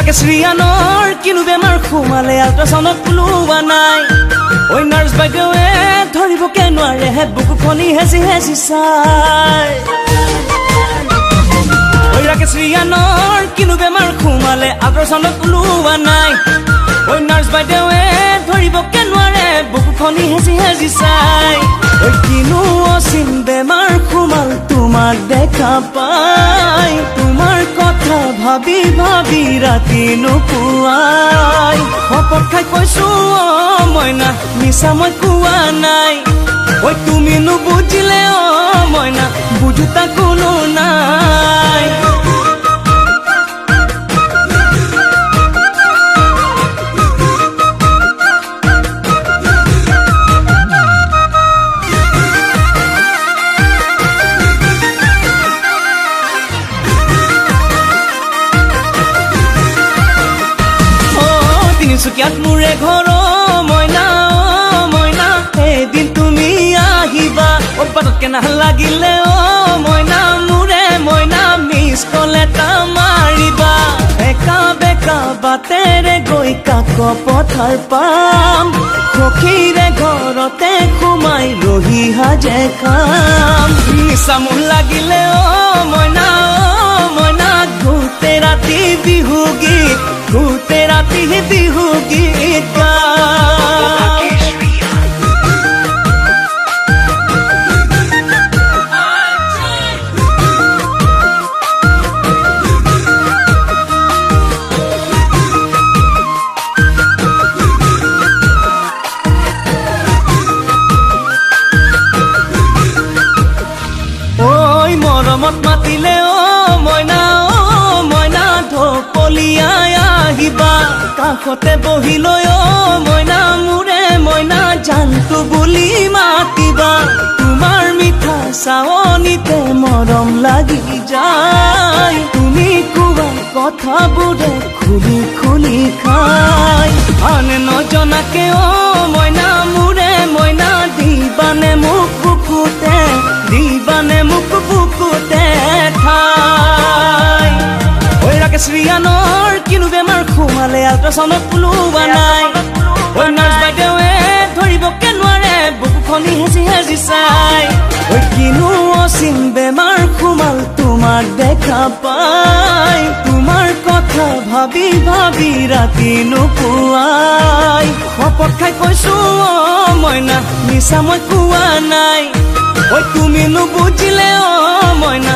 শ্ৰীয়ানৰ কিনো বেমাৰ সোমালে আল্ট্ৰাচাউণ্ডত ওলোৱা নাই ঐ নাৰ্ছ বাইদেৱে ধৰিবকে নোৱাৰে হে বুকুখনি হেঁচি হেঁচি চাই ঐ শ্ৰীয়ানৰ কিনো বেমাৰ সোমালে আল্ট্ৰাচাউণ্ডত ওলোৱা নাই ঐ নাৰ্ছ বাইদেৱে ধৰিবকে নোৱাৰে বুকুখনি হেঁচি হেঁচি চাই ঐ কিনো অচিন বেমাৰ সোমাল তোমাক দেখা পাই তোমাৰ কথা ভাবি ভাবি ৰাতি নুপুৱাই শপত খাই কৈছো মইনা মিছা মই কোৱা নাই ঐ তুমি নুবুজিলে মইনা বুজোতা কোনো নাই তিনিচুকীয়াত মোৰে ঘৰ মইনা মইনা এদিন তুমি আহিবা বাটতকে নালাগিলে মইনা মোৰে মইনা মিছ কল এটা মাৰিবা একা বেকা বাটেৰে গৈ কাক পথাৰ পাম সখীৰে ঘৰতে সোমাই ৰহি সাজে খাম নিচা মোৰ লাগিলে মইনা মইনা গোটেই ৰাতি বিহু গীত গোটেই ৰাতি বিহু গীত ঐ মৰমত মাতিলে মইনা মইনা ঢপলিয়াই আহিবা কাষতে বহি লৈ মইনা মোৰে মইনা জানটো বুলি মাতিবা তোমাৰ মিঠা চাৱনিতে মৰম লাগি যায় তুমি কোৱা কথাবোৰে খুলি খুলি খাই আনে নজনাকে মইনা মোৰে মইনা দিবানে মোক বুকুতে দিবানে মোক বুকুতে ঠাই ঐ শ্ৰীয়ানৰ কিনো বেমাৰ সোমালে আল্ট্ৰাচাউণ্ডত ওলোৱা নাই ঐ নাৰ্ছ বাইদেৱে ধৰিবকে নোৱাৰে বুকুখনি হেঁচি হেঁচি চাই ঐ কিনো অচিন বেমাৰ সোমাল তোমাক দেখা পাই তোমাৰ কথা ভাবি ভাবি ৰাতি নুপুৱাই শপত খাই কৈছো মইনা মিছা মই কোৱা নাই ঐ তুমি নুবুজিলে মইনা